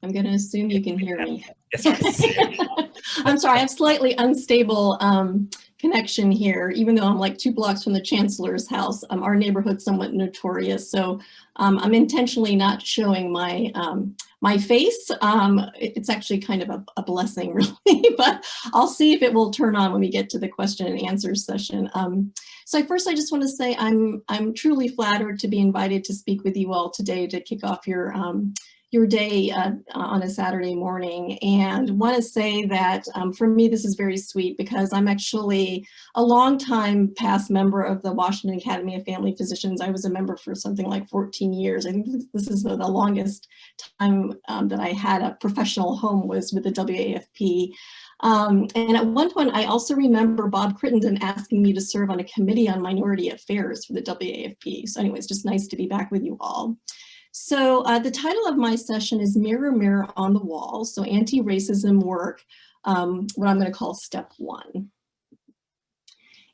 I'm going to assume you can hear me. Yes. I'm sorry, I have slightly unstable connection here, even though I'm like 2 blocks from the chancellor's house. Our neighborhood's somewhat notorious, so I'm intentionally not showing my my face. It's actually kind of a blessing, really, but I'll see if it will turn on when we get to the question and answer session. So first, I just want to say I'm truly flattered to be invited to speak with you all today to kick off your day on a Saturday morning, and want to say that for me this is very sweet because I'm actually a long-time past member of the Washington Academy of Family Physicians. I was a member for something like 14 years. I think this is the longest time that I had a professional home was with the WAFP. And at one point, I also remember Bob Crittenden asking me to serve on a committee on minority affairs for the WAFP. So anyway, it's just nice to be back with you all. So the title of my session is Mirror, Mirror on the Wall. So anti-racism work, what I'm going to call step 1.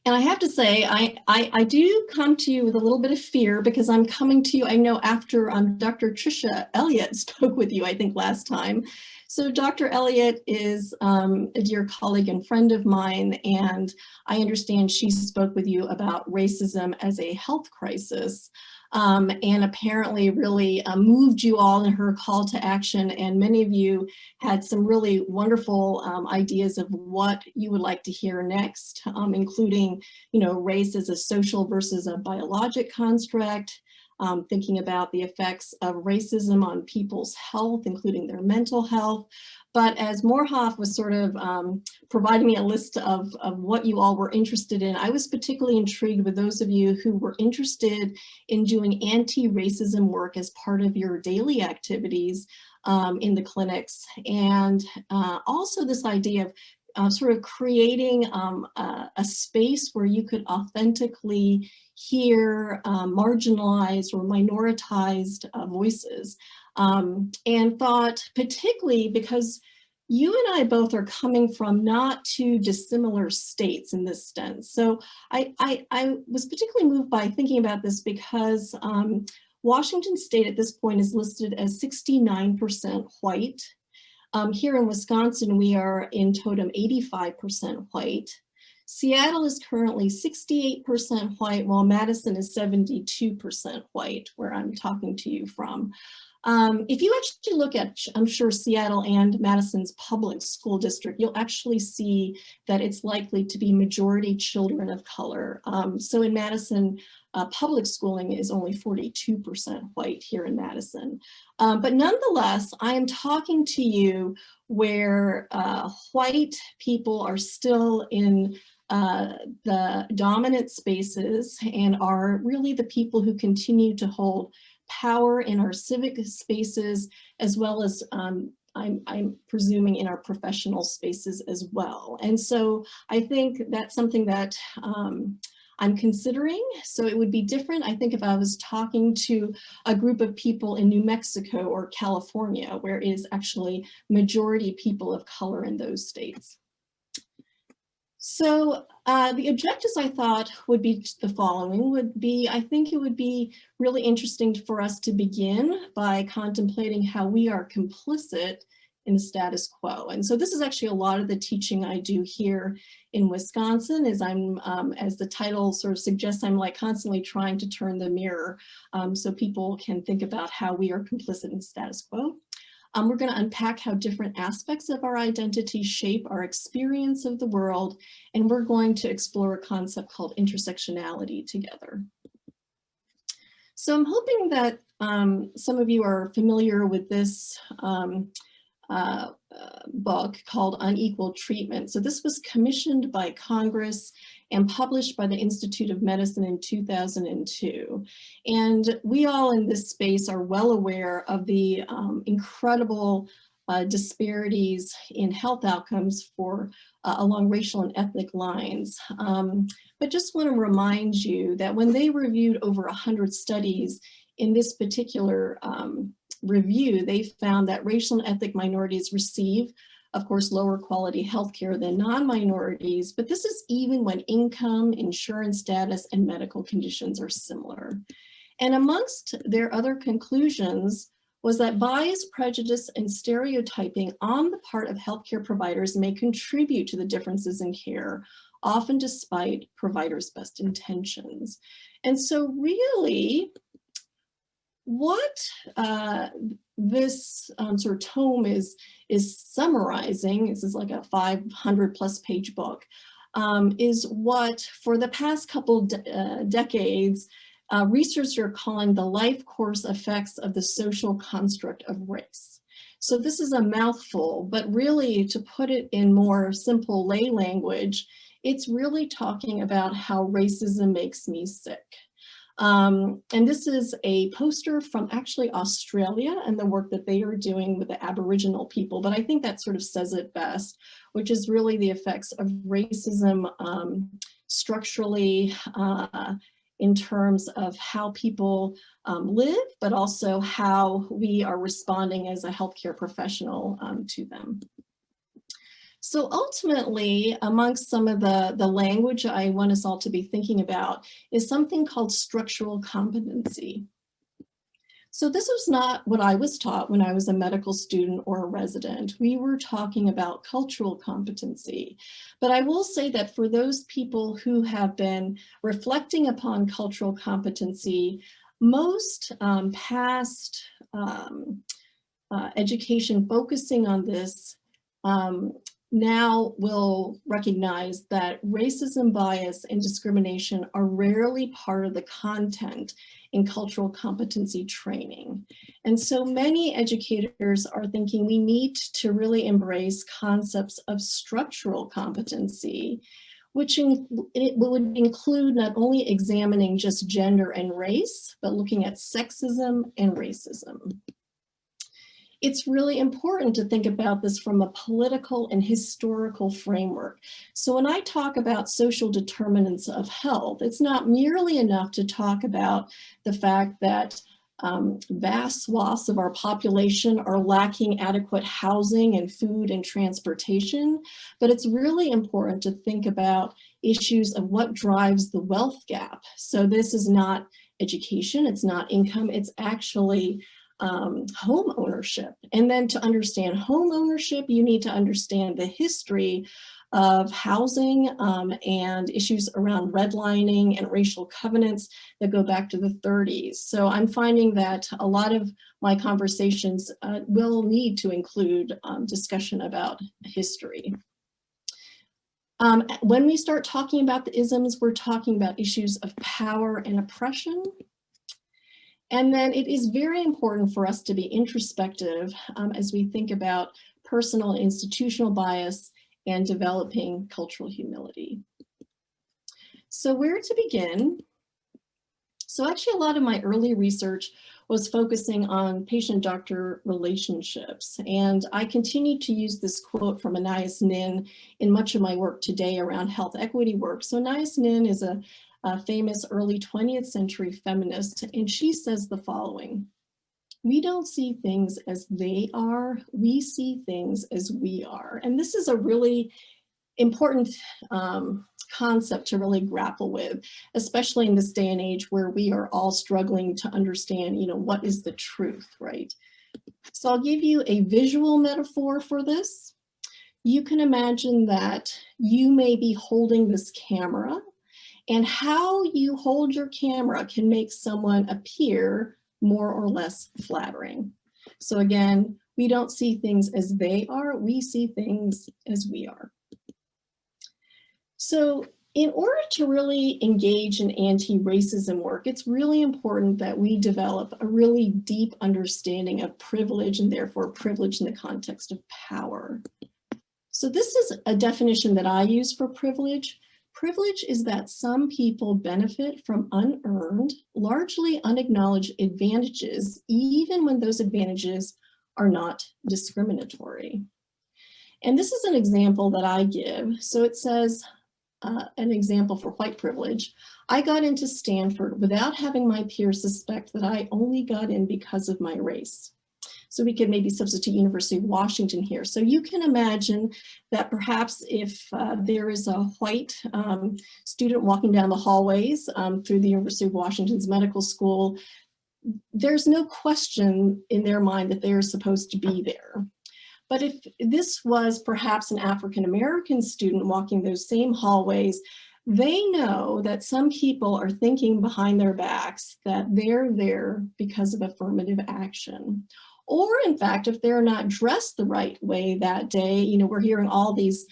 And I have to say, I do come to you with a little bit of fear because I'm coming to you, I know after Dr. Tricia Elliott spoke with you, I think last time. So Dr. Elliott is a dear colleague and friend of mine, and I understand she spoke with you about racism as a health crisis. And apparently really moved you all in her call to action. And many of you had some really wonderful ideas of what you would like to hear next, including, race as a social versus a biologic construct, thinking about the effects of racism on people's health, including their mental health. But as Morhoff was sort of providing me a list of what you all were interested in, I was particularly intrigued with those of you who were interested in doing anti-racism work as part of your daily activities in the clinics. And also this idea of sort of creating a space where you could authentically hear marginalized or minoritized voices. And thought particularly because you and I both are coming from not too dissimilar states in this sense. So I was particularly moved by thinking about this because Washington State at this point is listed as 69% white. Here in Wisconsin, we are in totem 85% white. Seattle is currently 68% white, while Madison is 72% white, where I'm talking to you from. If you actually look at, I'm sure, Seattle and Madison's public school district, you'll actually see that it's likely to be majority children of color. So in Madison, public schooling is only 42% white here in Madison. But nonetheless, I am talking to you where white people are still in the dominant spaces and are really the people who continue to hold power in our civic spaces, as well as I'm presuming in our professional spaces as well. And so I think that's something that I'm considering. So it would be different, I think, if I was talking to a group of people in New Mexico or California, where it is actually majority people of color in those states. So the objectives I thought would be the following would be, I think it would be really interesting for us to begin by contemplating how we are complicit in the status quo. And so this is actually a lot of the teaching I do here in Wisconsin, as I'm, as the title sort of suggests, I'm like constantly trying to turn the mirror so people can think about how we are complicit in the status quo. We're going to unpack how different aspects of our identity shape our experience of the world, and we're going to explore a concept called intersectionality together. So I'm hoping that some of you are familiar with this book called Unequal Treatment. So this was commissioned by Congress and published by the Institute of Medicine in 2002. And we all in this space are well aware of the incredible disparities in health outcomes for along racial and ethnic lines. But just want to remind you that when they reviewed over 100 studies in this particular review, they found that racial and ethnic minorities receive, of course, lower quality healthcare than non-minorities, but this is even when income, insurance status, and medical conditions are similar. And amongst their other conclusions was that bias, prejudice, and stereotyping on the part of healthcare providers may contribute to the differences in care, often despite providers' best intentions. And so really, what this sort of tome is summarizing, this is like a 500+ page book, is what for the past couple decades, researchers are calling the life course effects of the social construct of race. So this is a mouthful, but really to put it in more simple lay language, it's really talking about how racism makes me sick. And this is a poster from actually Australia and the work that they are doing with the Aboriginal people, but I think that sort of says it best, which is really the effects of racism structurally in terms of how people live, but also how we are responding as a healthcare professional to them. So ultimately, amongst some of the language I want us all to be thinking about is something called structural competency. So this was not what I was taught when I was a medical student or a resident. We were talking about cultural competency. But I will say that for those people who have been reflecting upon cultural competency, most past education focusing on this now will recognize that racism, bias, and discrimination are rarely part of the content in cultural competency training. And so many educators are thinking we need to really embrace concepts of structural competency, which it would include not only examining just gender and race, but looking at sexism and racism. It's really important to think about this from a political and historical framework. So when I talk about social determinants of health, it's not merely enough to talk about the fact that vast swaths of our population are lacking adequate housing and food and transportation, but it's really important to think about issues of what drives the wealth gap. So this is not education, it's not income, it's actually home ownership. And then to understand home ownership, you need to understand the history of housing and issues around redlining and racial covenants that go back to the 30s. So I'm finding that a lot of my conversations will need to include discussion about history. When we start talking about the isms, we're talking about issues of power and oppression. And then it is very important for us to be introspective as we think about personal and institutional bias and developing cultural humility. So where to begin? So actually a lot of my early research was focusing on patient-doctor relationships. And I continue to use this quote from Anais Nin in much of my work today around health equity work. So Anais Nin is a famous early 20th century feminist, and she says the following: "We don't see things as they are, we see things as we are." And this is a really important concept to really grapple with, especially in this day and age where we are all struggling to understand, what is the truth, right? So I'll give you a visual metaphor for this. You can imagine that you may be holding this camera, and how you hold your camera can make someone appear more or less flattering. So again, we don't see things as they are, we see things as we are. So in order to really engage in anti-racism work, it's really important that we develop a really deep understanding of privilege, and therefore privilege in the context of power. So this is a definition that I use for privilege. Privilege is that some people benefit from unearned, largely unacknowledged advantages, even when those advantages are not discriminatory. And this is an example that I give. So it says, an example for white privilege: "I got into Stanford without having my peers suspect that I only got in because of my race." So we could maybe substitute University of Washington here. So you can imagine that perhaps if there is a white student walking down the hallways through the University of Washington's medical school, there's no question in their mind that they're supposed to be there. But if this was perhaps an African-American student walking those same hallways, they know that some people are thinking behind their backs that they're there because of affirmative action. Or in fact, if they're not dressed the right way that day, you know, we're hearing all these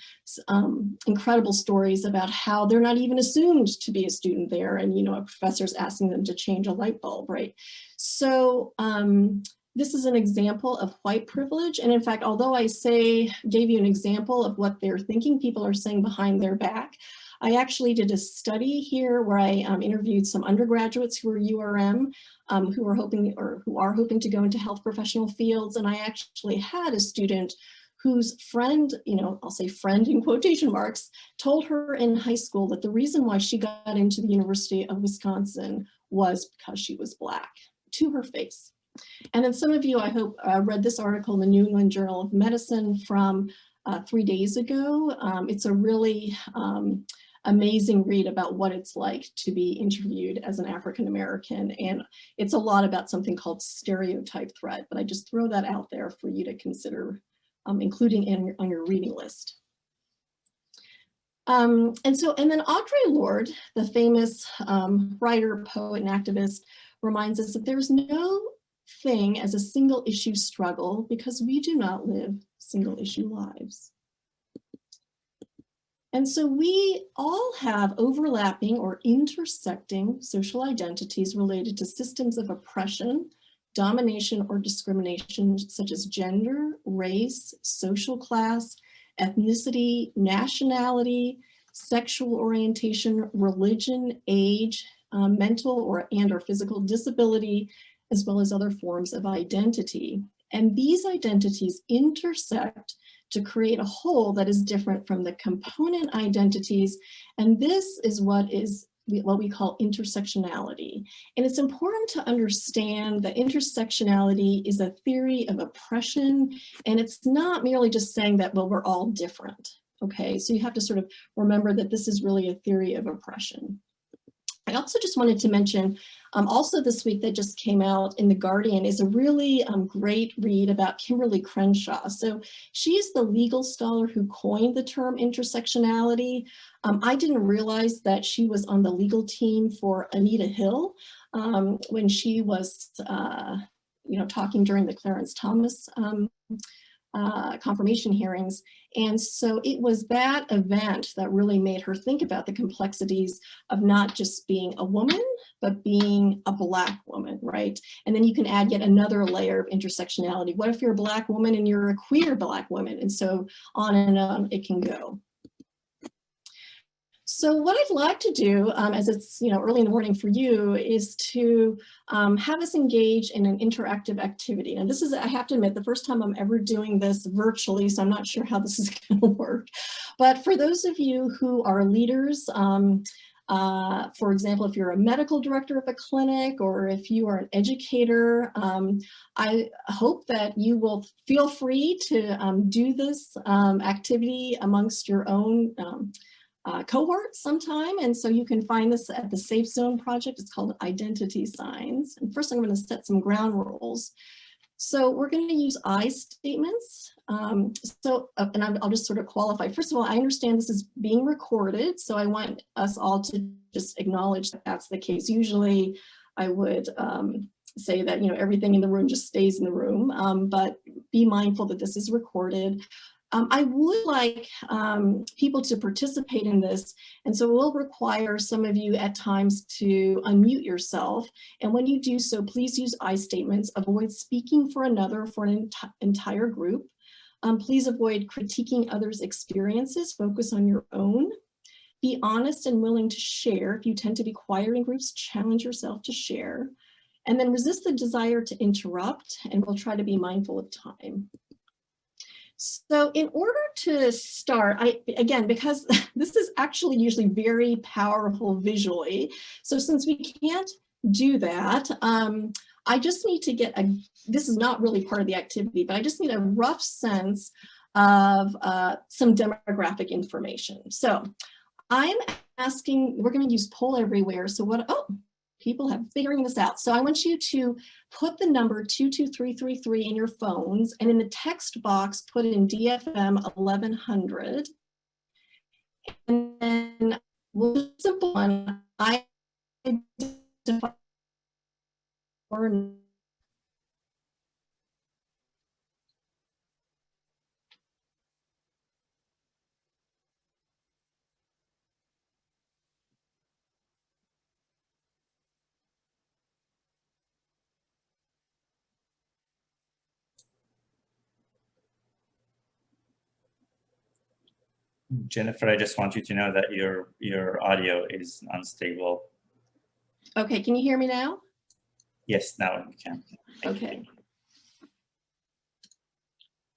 incredible stories about how they're not even assumed to be a student there, and, you know, a professor's asking them to change a light bulb, right? So this is an example of white privilege. And in fact, although I gave you an example of what they're thinking people are saying behind their back, I actually did a study here where I interviewed some undergraduates who are URM, who are hoping to go into health professional fields. And I actually had a student whose friend, you know, I'll say friend in quotation marks, told her in high school that the reason why she got into the University of Wisconsin was because she was Black, to her face. And then some of you, I hope, read this article in the New England Journal of Medicine from 3 days ago. It's a really amazing read about what it's like to be interviewed as an African American. And it's a lot about something called stereotype threat, but I just throw that out there for you to consider including on your reading list. And then Audre Lorde, the famous writer, poet, and activist, reminds us that there's no thing as a single issue struggle because we do not live single issue lives. And so we all have overlapping or intersecting social identities related to systems of oppression, domination, or discrimination, such as gender, race, social class, ethnicity, nationality, sexual orientation, religion, age, mental or physical disability, as well as other forms of identity. And these identities intersect to create a whole that is different from the component identities. And this is what we call intersectionality. And it's important to understand that intersectionality is a theory of oppression, and it's not merely just saying that, well, we're all different, okay? So you have to sort of remember that this is really a theory of oppression. I also just wanted to mention, also this week that just came out in The Guardian is a really great read about Kimberly Crenshaw. So she's the legal scholar who coined the term intersectionality. I didn't realize that she was on the legal team for Anita Hill when she was, talking during the Clarence Thomas confirmation hearings. And so it was that event that really made her think about the complexities of not just being a woman, but being a Black woman, right? And then you can add yet another layer of intersectionality. What if you're a Black woman and you're a queer Black woman? And so on and on it can go. So what I'd like to do, as it's early in the morning for you, is to have us engage in an interactive activity. And this is, I have to admit, the first time I'm ever doing this virtually, so I'm not sure how this is going to work. But for those of you who are leaders, for example, if you're a medical director of a clinic or if you are an educator, I hope that you will feel free to do this activity amongst your own cohort sometime. And so you can find this at the Safe Zone Project. It's called Identity Signs. And first I'm going to set some ground rules. So we're going to use I statements. And I'll just sort of qualify. First of all, I understand this is being recorded, so I want us all to just acknowledge that that's the case. Usually I would say that everything in the room just stays in the room, but be mindful that this is recorded. I would like people to participate in this, and so we'll require some of you at times to unmute yourself. And when you do so, please use I statements. Avoid speaking for another, for an entire group. Please avoid critiquing others' experiences. Focus on your own. Be honest and willing to share. If you tend to be quieter in groups, challenge yourself to share. And then resist the desire to interrupt, and we'll try to be mindful of time. So in order to start, again, because this is actually usually very powerful visually, so since we can't do that, I just need to get this is not really part of the activity, but I just need a rough sense of some demographic information. So I'm asking, we're going to use Poll Everywhere. So People have figuring this out. So I want you to put the number 22333 in your phones, and in the text box, put in DFM 1100. And then we'll do a simple one. I identify Jennifer, I just want you to know that your audio is unstable. Okay, can you hear me now? Yes, now we can. Okay.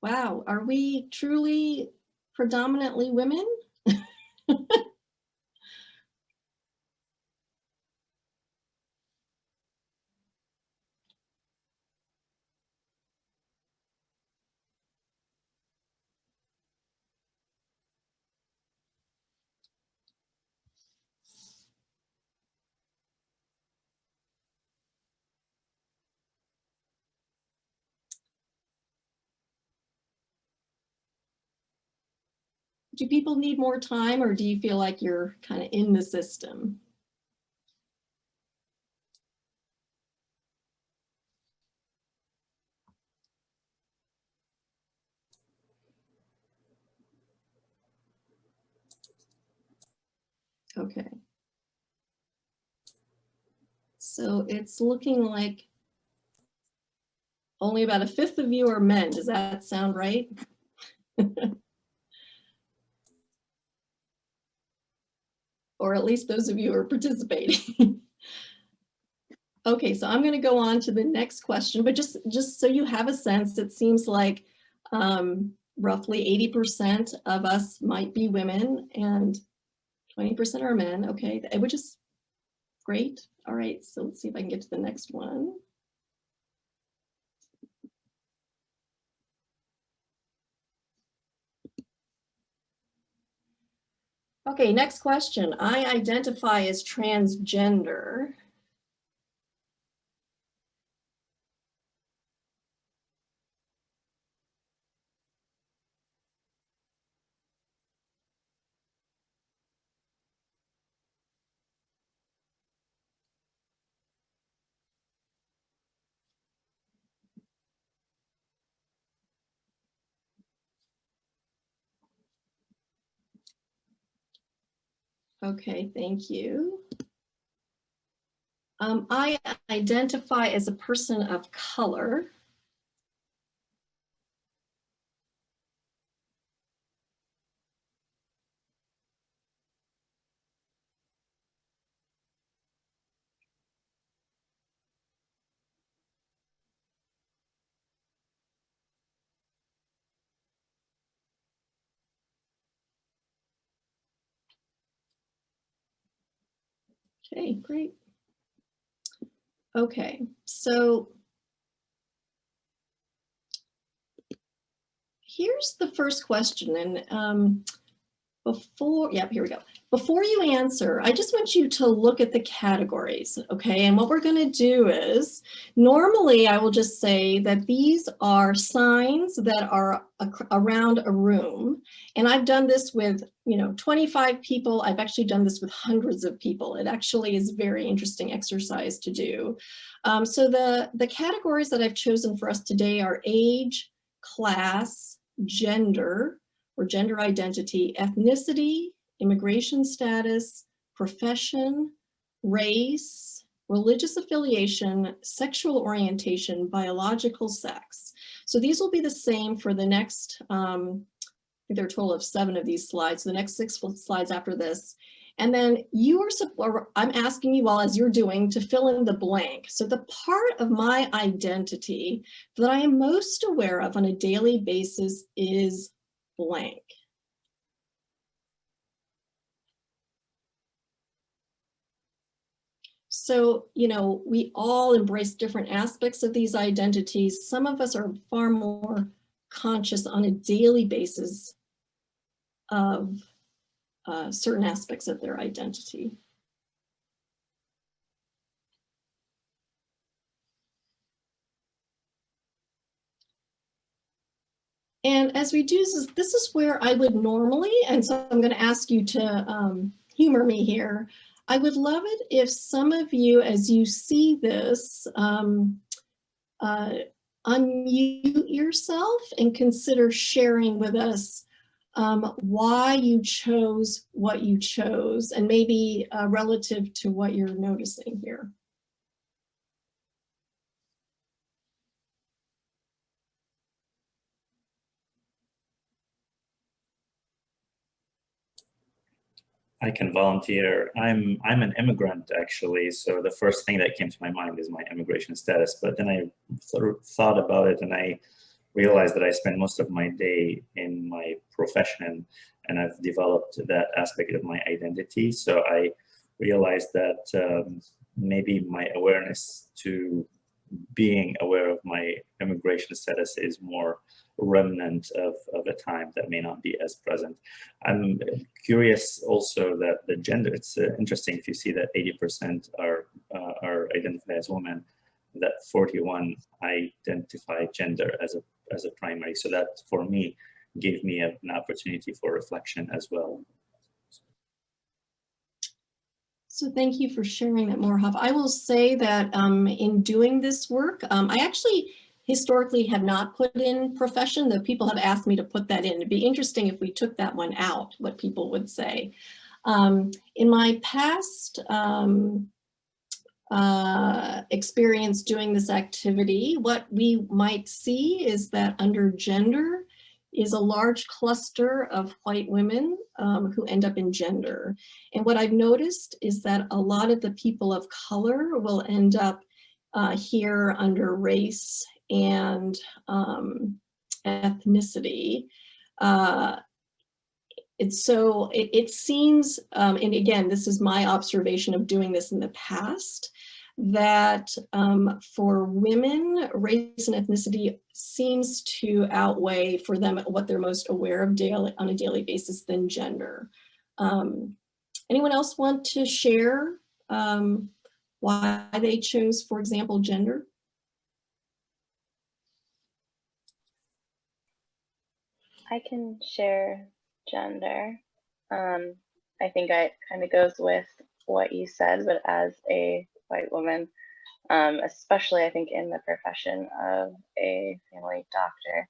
Wow, are we truly predominantly women? Do people need more time, or do you feel like you're kind of in the system? Okay. So it's looking like only about 1/5 of you are men. Does that sound right? Or at least those of you who are participating. Okay, so I'm going to go on to the next question, but just so you have a sense, it seems like roughly 80% of us might be women and 20% are men. Okay, which is great. All right, so let's see if I can get to the next one. Okay, next question. I identify as transgender. Okay, thank you. I identify as a person of color. Okay, great. Okay, so here's the first question, and here we go. Before you answer, I just want you to look at the categories, okay? And what we're gonna do is, normally I will just say that these are signs that are around a room. And I've done this with, 25 people. I've actually done this with hundreds of people. It actually is a very interesting exercise to do. So the categories that I've chosen for us today are age, class, gender, or gender identity, ethnicity, immigration status, profession, race, religious affiliation, sexual orientation, biological sex. So these will be the same for the next, I think there are a total of 7 of these slides, the next 6 slides after this. And then I'm asking you all, as you're doing, to fill in the blank. So the part of my identity that I am most aware of on a daily basis is blank. So, we all embrace different aspects of these identities. Some of us are far more conscious on a daily basis of certain aspects of their identity. And as we do this is where I would normally, and so I'm going to ask you to humor me here. I would love it if some of you, as you see this, unmute yourself and consider sharing with us why you chose what you chose, and maybe relative to what you're noticing here. I can volunteer. I'm an immigrant, actually, so the first thing that came to my mind is my immigration status. But then I thought about it, and I realized that I spend most of my day in my profession, and I've developed that aspect of my identity. So I realized that maybe my awareness to being aware of my immigration status is more remnant of a time that may not be as present. I'm curious also that the gender, it's interesting if you see that 80% are identified as women, that 41 identify gender as a primary. So that for me gave me an opportunity for reflection as well. So thank you for sharing that, Morhav. I will say that in doing this work, I actually historically have not put in profession, though people have asked me to put that in. It'd be interesting if we took that one out, what people would say. In my past experience doing this activity, what we might see is that under gender is a large cluster of white women who end up in gender. And what I've noticed is that a lot of the people of color will end up here under race and ethnicity. It seems, and again, this is my observation of doing this in the past, that for women, race and ethnicity seems to outweigh for them what they're most aware of on a daily basis than gender. Anyone else want to share why they chose, for example, gender? I can share gender. I think it kind of goes with what you said, but as a white woman, especially I think in the profession of a family doctor,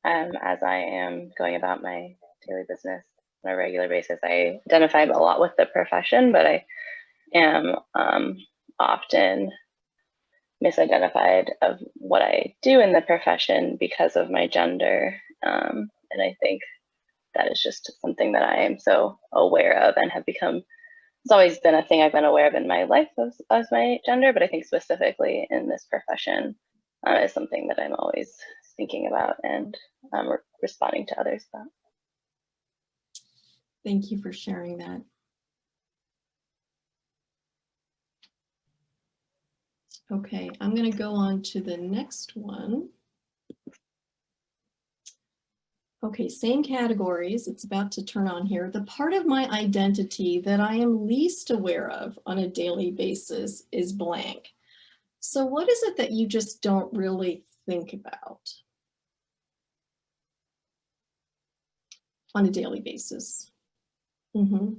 as I am going about my daily business on a regular basis, I identify a lot with the profession, but I am often misidentified of what I do in the profession because of my gender. And I think that is just something that I am so aware of and have become, it's always been a thing I've been aware of in my life as my gender, but I think specifically in this profession is something that I'm always thinking about and responding to others about. Thank you for sharing that. Okay, I'm going to go on to the next one. Okay, same categories. It's about to turn on here. The part of my identity that I am least aware of on a daily basis is blank. So what is it that you just don't really think about on a daily basis? Mm-hmm.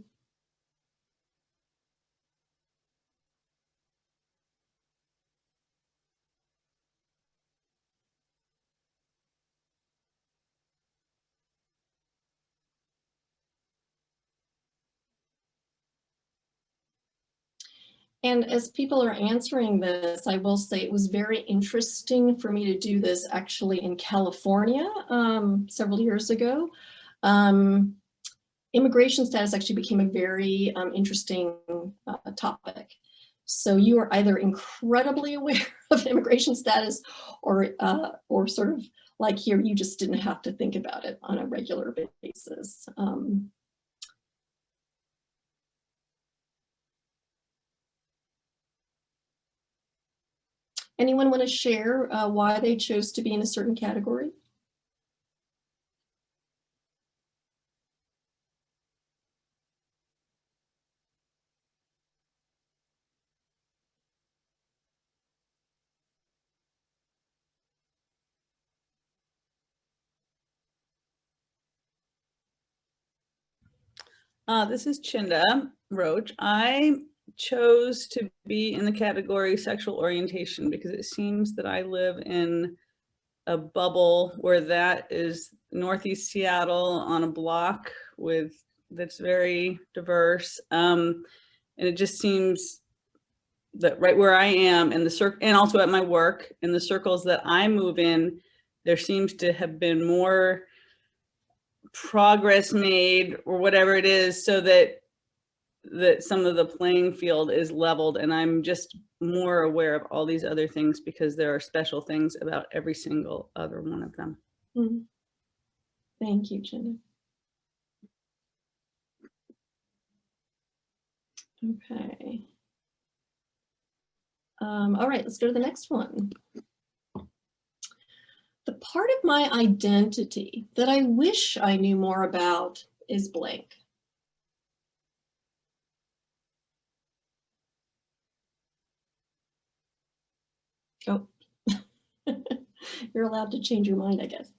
And as people are answering this, I will say it was very interesting for me to do this actually in California several years ago. Immigration status actually became a very interesting topic. So you are either incredibly aware of immigration status or sort of like here, you just didn't have to think about it on a regular basis. Anyone want to share why they chose to be in a certain category? This is Chinda Roach. I chose to be in the category sexual orientation because it seems that I live in a bubble where that is Northeast Seattle on a block that's very diverse. And it just seems that right where I am in the circle, and also at my work, in the circles that I move in, there seems to have been more progress made or whatever it is, so that some of the playing field is leveled, and I'm just more aware of all these other things because there are special things about every single other one of them. Mhm. Thank you, Jenna. Okay. All right, let's go to the next one. The part of my identity that I wish I knew more about is blank. Oh, you're allowed to change your mind, I guess.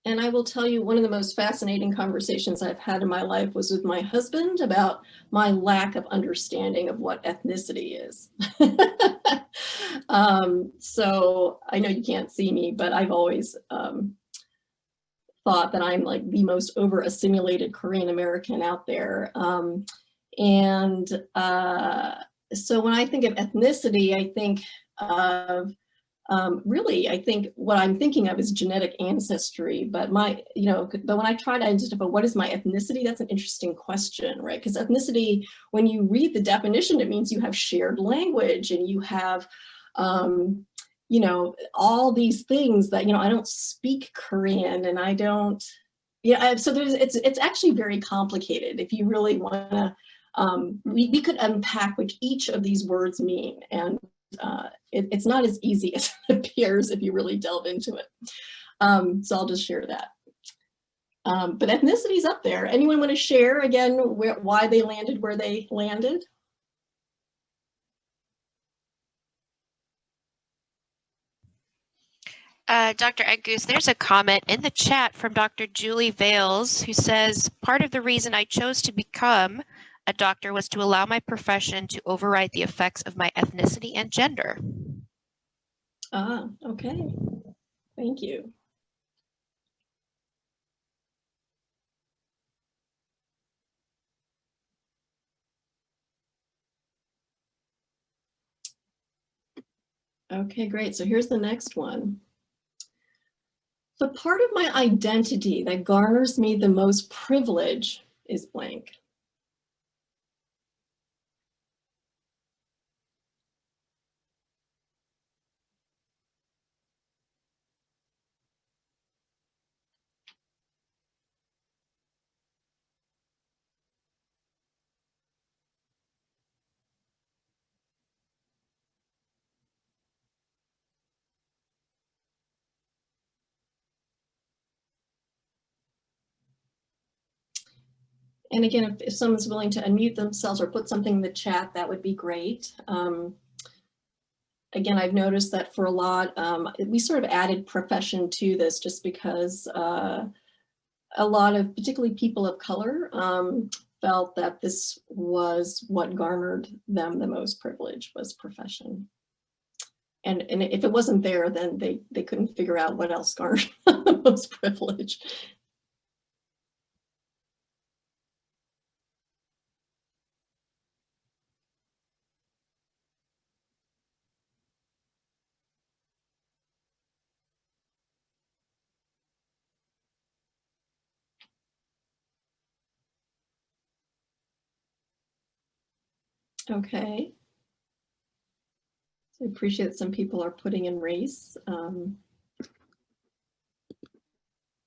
And I will tell you, one of the most fascinating conversations I've had in my life was with my husband about my lack of understanding of what ethnicity is. So I know you can't see me, but I've always thought that I'm like the most over assimilated Korean American out there. So when I think of ethnicity, I think of really, I think what I'm thinking of is genetic ancestry, but but when I try to identify what is my ethnicity, that's an interesting question, right? Because ethnicity, when you read the definition, it means you have shared language and you have, all these things that, I don't speak Korean and I don't, so it's actually very complicated if you really want to, we could unpack what each of these words mean, and it's not as easy as it appears if you really delve into it. So I'll just share that. But ethnicity's up there. Anyone want to share again why they landed where they landed? Dr. Edgoose, there's a comment in the chat from Dr. Julie Vales, who says, part of the reason I chose to become a doctor was to allow my profession to override the effects of my ethnicity and gender. Ah, okay. Thank you. Okay, great. So here's the next one. The part of my identity that garners me the most privilege is blank. And again, if someone's willing to unmute themselves or put something in the chat, that would be great. Again, I've noticed that for a lot, we sort of added profession to this just because a lot of, particularly people of color, felt that this was what garnered them the most privilege, was profession. And if it wasn't there, then they couldn't figure out what else garnered the most privilege. Okay. So I appreciate some people are putting in race. And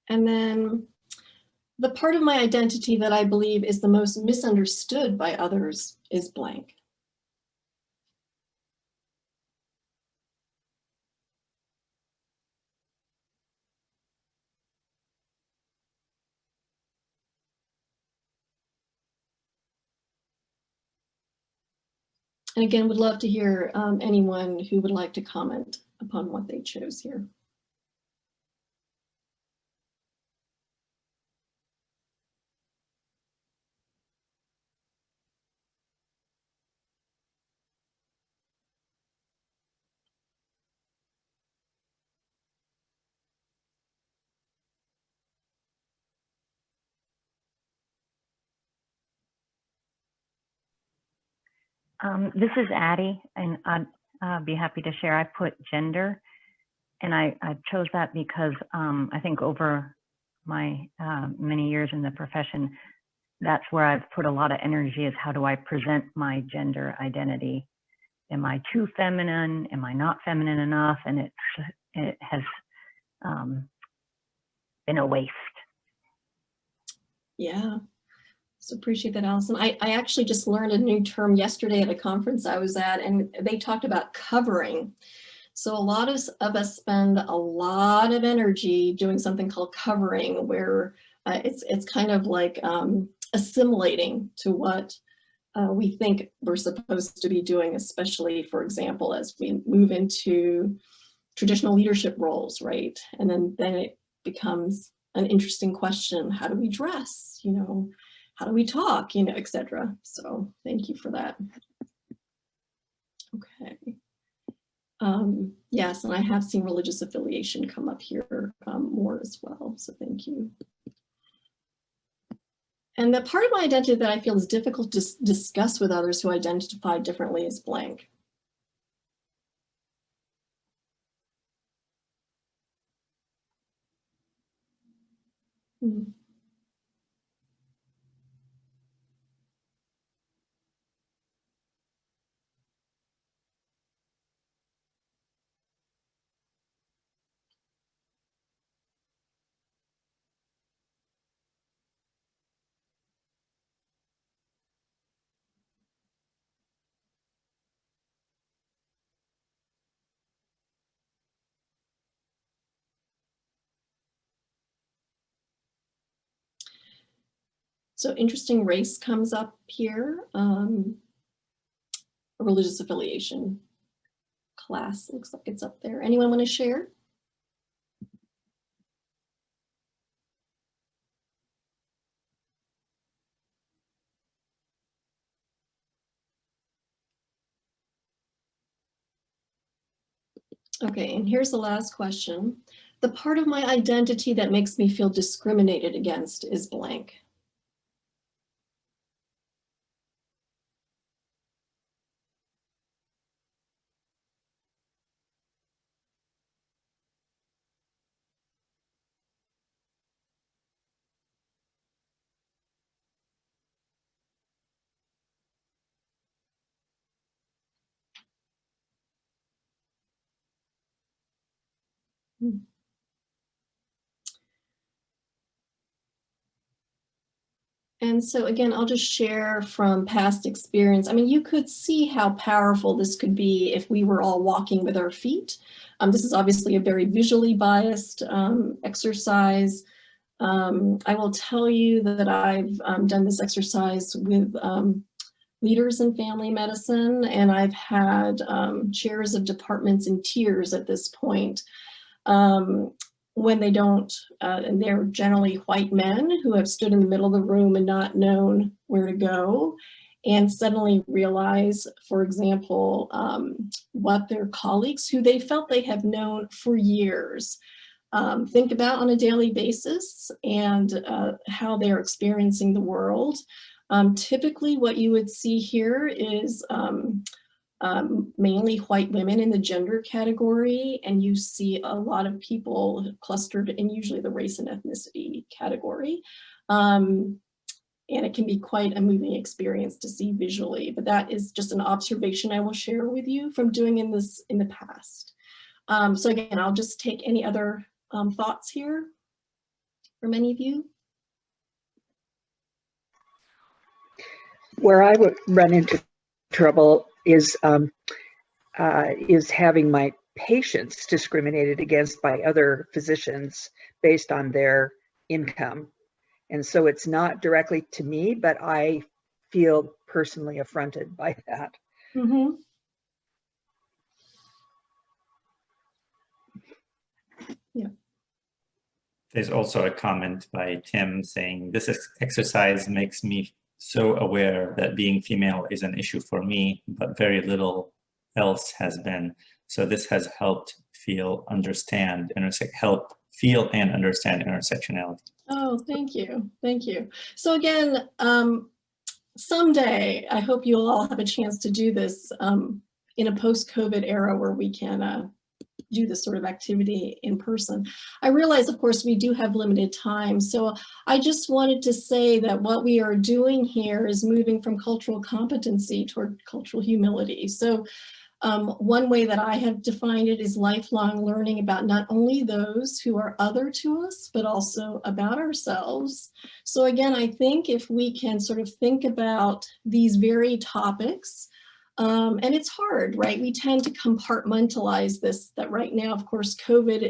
then the part of my identity that I believe is the most misunderstood by others is blank. And again, would love to hear anyone who would like to comment upon what they chose here. This is Addie, and I'd be happy to share. I put gender, and I chose that because I think over my many years in the profession, that's where I've put a lot of energy, is how do I present my gender identity? Am I too feminine? Am I not feminine enough? And it has been a waste. Yeah. So appreciate that, Allison. I actually just learned a new term yesterday at a conference I was at, and they talked about covering. So a lot of us spend a lot of energy doing something called covering, where it's kind of like assimilating to what we think we're supposed to be doing, especially, for example, as we move into traditional leadership roles, right? And then it becomes an interesting question: how do we dress? You know, how do we talk? You know, etc. So thank you for that. Okay. Yes, and I have seen religious affiliation come up here more as well. So thank you. And the part of my identity that I feel is difficult to discuss with others who identify differently is blank. Hmm. So interesting, race comes up here. Religious affiliation, class looks like it's up there. Anyone want to share? Okay, and here's the last question. The part of my identity that makes me feel discriminated against is blank. And so again, I'll just share from past experience. I mean, you could see how powerful this could be if we were all walking with our feet. This is obviously a very visually biased exercise. I will tell you that I've done this exercise with leaders in family medicine, and I've had chairs of departments in tears at this point. When they don't, and they're generally white men who have stood in the middle of the room and not known where to go, and suddenly realize, for example, what their colleagues who they felt they have known for years think about on a daily basis, and how they're experiencing the world. Typically what you would see here is mainly white women in the gender category, and you see a lot of people clustered in usually the race and ethnicity category. And it can be quite a moving experience to see visually, but that is just an observation I will share with you from doing in the past. So again, I'll just take any other thoughts here from any of you. Where I would run into trouble is having my patients discriminated against by other physicians based on their income. And so it's not directly to me, but I feel personally affronted by that. Mhm. There's also a comment by Tim saying, this exercise makes me so aware that being female is an issue for me, but very little else has been. So this has helped help feel and understand intersectionality. Oh, thank you. Thank you. So again, someday, I hope you'll all have a chance to do this in a post-COVID era where we can do this sort of activity in person. I realize, of course, we do have limited time. So I just wanted to say that what we are doing here is moving from cultural competency toward cultural humility. So one way that I have defined it is lifelong learning about not only those who are other to us, but also about ourselves. So again, I think if we can sort of think about these very topics, and it's hard, right? We tend to compartmentalize this, that right now, of course, COVID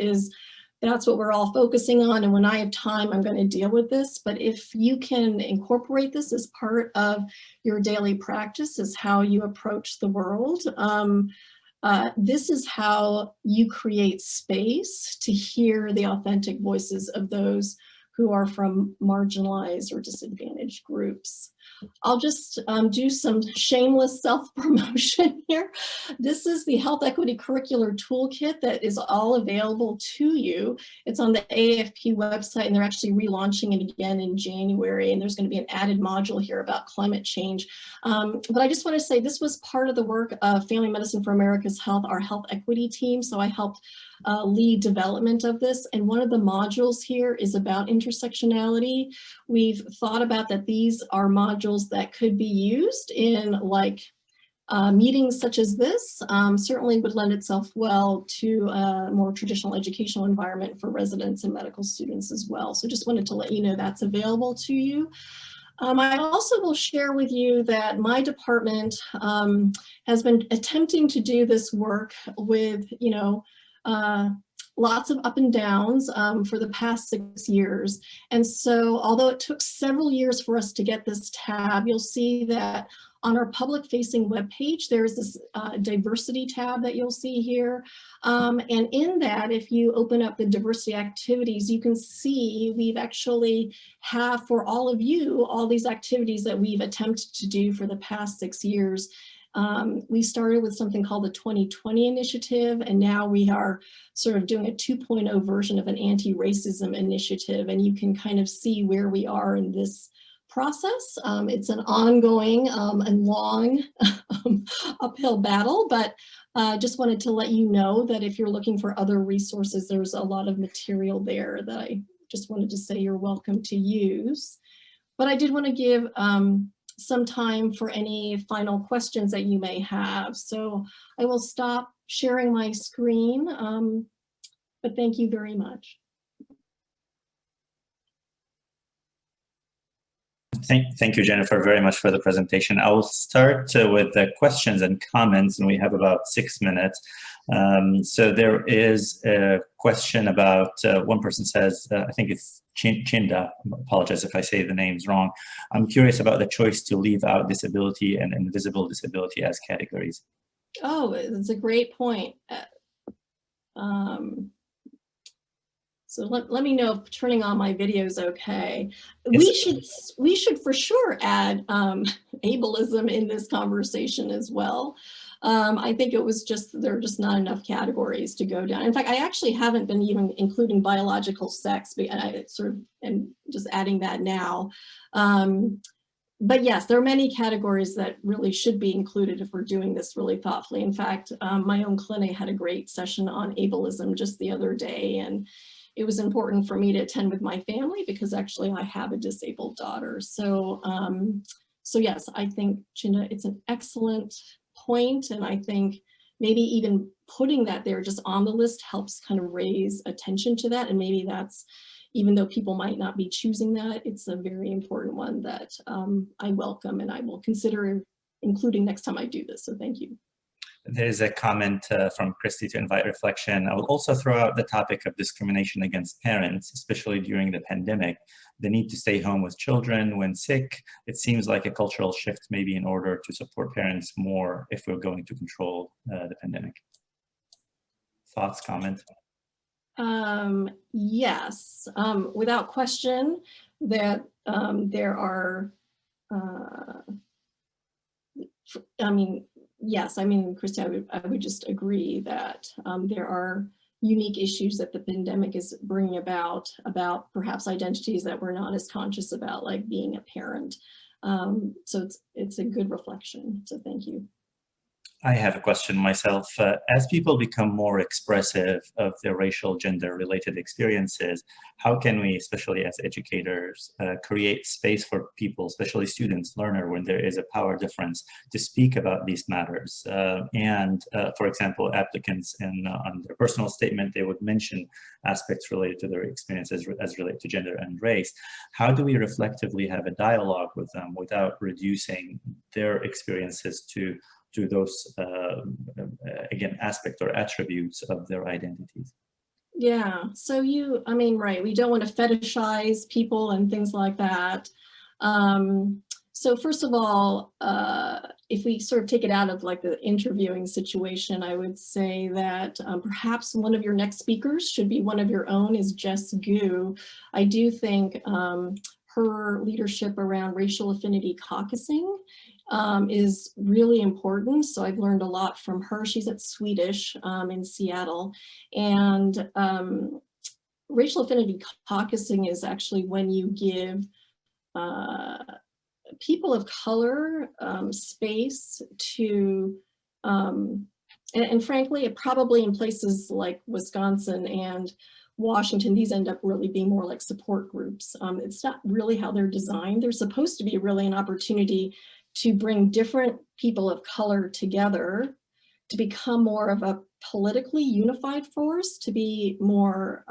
that's what we're all focusing on. And when I have time, I'm going to deal with this. But if you can incorporate this as part of your daily practice, as how you approach the world, this is how you create space to hear the authentic voices of those who are from marginalized or disadvantaged groups. I'll just do some shameless self-promotion here. This is the Health Equity Curricular Toolkit that is all available to you. It's on the AFP website, and they're actually relaunching it again in January, and there's going to be an added module here about climate change. But I just want to say this was part of the work of Family Medicine for America's Health, our health equity team, so I helped lead development of this, and one of the modules here is about intersectionality. We've thought about that these are modules that could be used in like meetings such as this. Certainly would lend itself well to a more traditional educational environment for residents and medical students as well. So just wanted to let you know that's available to you. I also will share with you that my department has been attempting to do this work with, lots of up and downs for the past 6 years. And so although it took several years for us to get this tab, you'll see that on our public facing webpage, there's this diversity tab that you'll see here. And in that, if you open up the diversity activities, you can see we've actually have for all of you, all these activities that we've attempted to do for the past 6 years. We started with something called the 2020 initiative, and now we are sort of doing a 2.0 version of an anti-racism initiative, and you can kind of see where we are in this process. It's an ongoing and long uphill battle, but just wanted to let you know that if you're looking for other resources, there's a lot of material there that I just wanted to say you're welcome to use. But I did want to give some time for any final questions that you may have. So I will stop sharing my screen, but thank you very much. Thank you, Jennifer, very much for the presentation. I will start with the questions and comments, and we have about 6 minutes. So there is a question about, one person says, I think it's Chinda, I apologize if I say the names wrong. I'm curious about the choice to leave out disability and invisible disability as categories. Oh, it's a great point. So let me know if turning on my video is okay. Yes. We should for sure add ableism in this conversation as well. I think it was just, there are just not enough categories to go down. In fact, I actually haven't been even including biological sex, but I sort of am just adding that now. But yes, there are many categories that really should be included if we're doing this really thoughtfully. In fact, my own clinic had a great session on ableism just the other day, and it was important for me to attend with my family because actually I have a disabled daughter. So, so yes, I think, Chinda, it's an excellent point, and I think maybe even putting that there just on the list helps kind of raise attention to that, and maybe that's, even though people might not be choosing that, it's a very important one that I welcome and I will consider including next time I do this, so thank you. There's a comment from Christy to invite reflection. I will also throw out the topic of discrimination against parents, especially during the pandemic. The need to stay home with children when sick. It seems like a cultural shift maybe in order to support parents more if we're going to control the pandemic. Thoughts, comments? Yes, without question that there are, yes, Christy, I would just agree that there are unique issues that the pandemic is bringing about perhaps identities that we're not as conscious about, like being a parent. So it's a good reflection, so thank you. I have a question myself. As people become more expressive of their racial, gender-related experiences, how can we, especially as educators, create space for people, especially students, learners, when there is a power difference, to speak about these matters? For example, applicants on their personal statement, they would mention aspects related to their experiences as related to gender and race. How do we reflectively have a dialogue with them without reducing their experiences to those, again, aspects or attributes of their identities? Yeah, so right, we don't want to fetishize people and things like that. So first of all, if we sort of take it out of like the interviewing situation, I would say that perhaps one of your next speakers should be one of your own, is Jess Gu. I do think her leadership around racial affinity caucusing is really important. So I've learned a lot from her. She's at Swedish in Seattle. And racial affinity caucusing is actually when you give people of color space to, and frankly, probably in places like Wisconsin and Washington, these end up really being more like support groups. It's not really how they're designed. They're supposed to be really an opportunity to bring different people of color together to become more of a politically unified force, to be more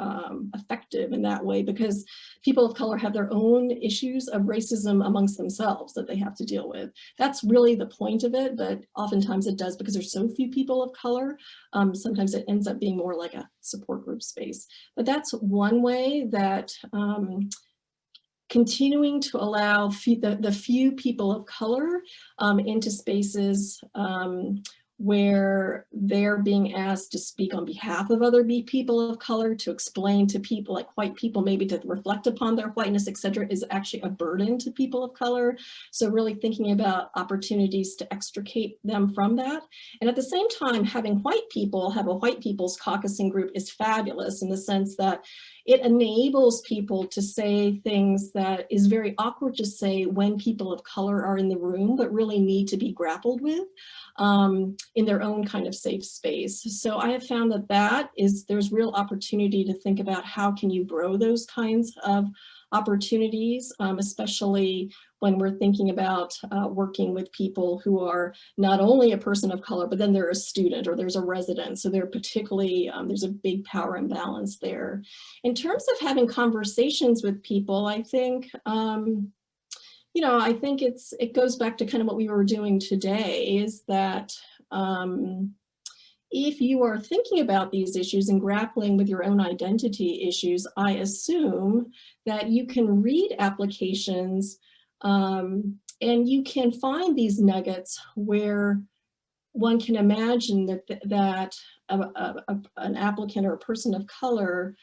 effective in that way, because people of color have their own issues of racism amongst themselves that they have to deal with. That's really the point of it, but oftentimes it does, because there's so few people of color, sometimes it ends up being more like a support group space. But that's one way that continuing to allow the few people of color into spaces where they're being asked to speak on behalf of other people of color, to explain to people like white people, maybe to reflect upon their whiteness, etc., is actually a burden to people of color. So really thinking about opportunities to extricate them from that. And at the same time, having white people have a white people's caucusing group is fabulous, in the sense that it enables people to say things that is very awkward to say when people of color are in the room, but really need to be grappled with in their own kind of safe space. So I have found that there's real opportunity to think about how can you grow those kinds of opportunities, especially when we're thinking about working with people who are not only a person of color, but then they're a student or there's a resident. So they're particularly, there's a big power imbalance there. In terms of having conversations with people, I think, I think it goes back to kind of what we were doing today, is that if you are thinking about these issues and grappling with your own identity issues, I assume that you can read applications and you can find these nuggets where one can imagine that an applicant or a person of color,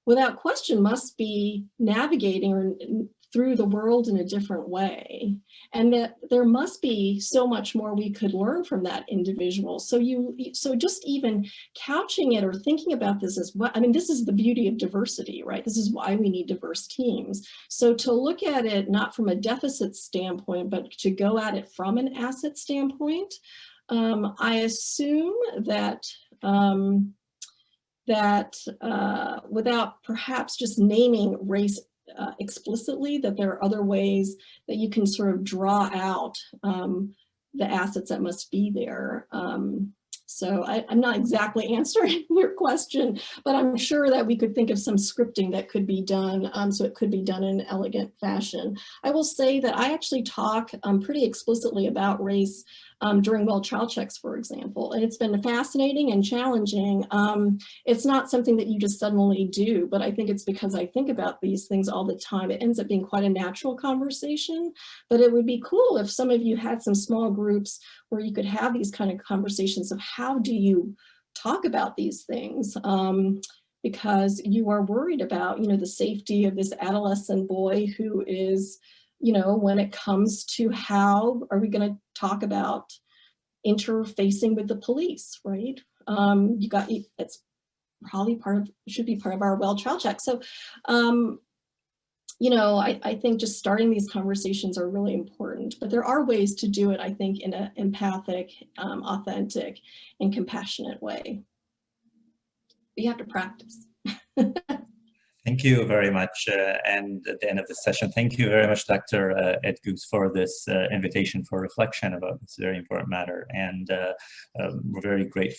without question, must be navigating through the world in a different way, and that there must be so much more we could learn from that individual. So just even couching it or thinking about this as well, this is the beauty of diversity, right? This is why we need diverse teams. So to look at it not from a deficit standpoint, but to go at it from an asset standpoint, I assume that without perhaps just naming race explicitly, that there are other ways that you can sort of draw out the assets that must be there. So I'm not exactly answering your question, but I'm sure that we could think of some scripting that could be done, so it could be done in an elegant fashion. I will say that I actually talk pretty explicitly about race during well child checks, for example. And it's been fascinating and challenging. It's not something that you just suddenly do, but I think it's because I think about these things all the time. It ends up being quite a natural conversation, but it would be cool if some of you had some small groups where you could have these kind of conversations of how do you talk about these things, because you are worried about, you know, the safety of this adolescent boy who is, you know, when it comes to how are we going to talk about interfacing with the police, right? It's probably should be part of our well child check. So, you know, I think just starting these conversations are really important, but there are ways to do it, I think, in an empathic, authentic, and compassionate way. You have to practice. Thank you very much. And at the end of the session, thank you very much, Dr. Edgoose, for this invitation for reflection about this very important matter. And we're very grateful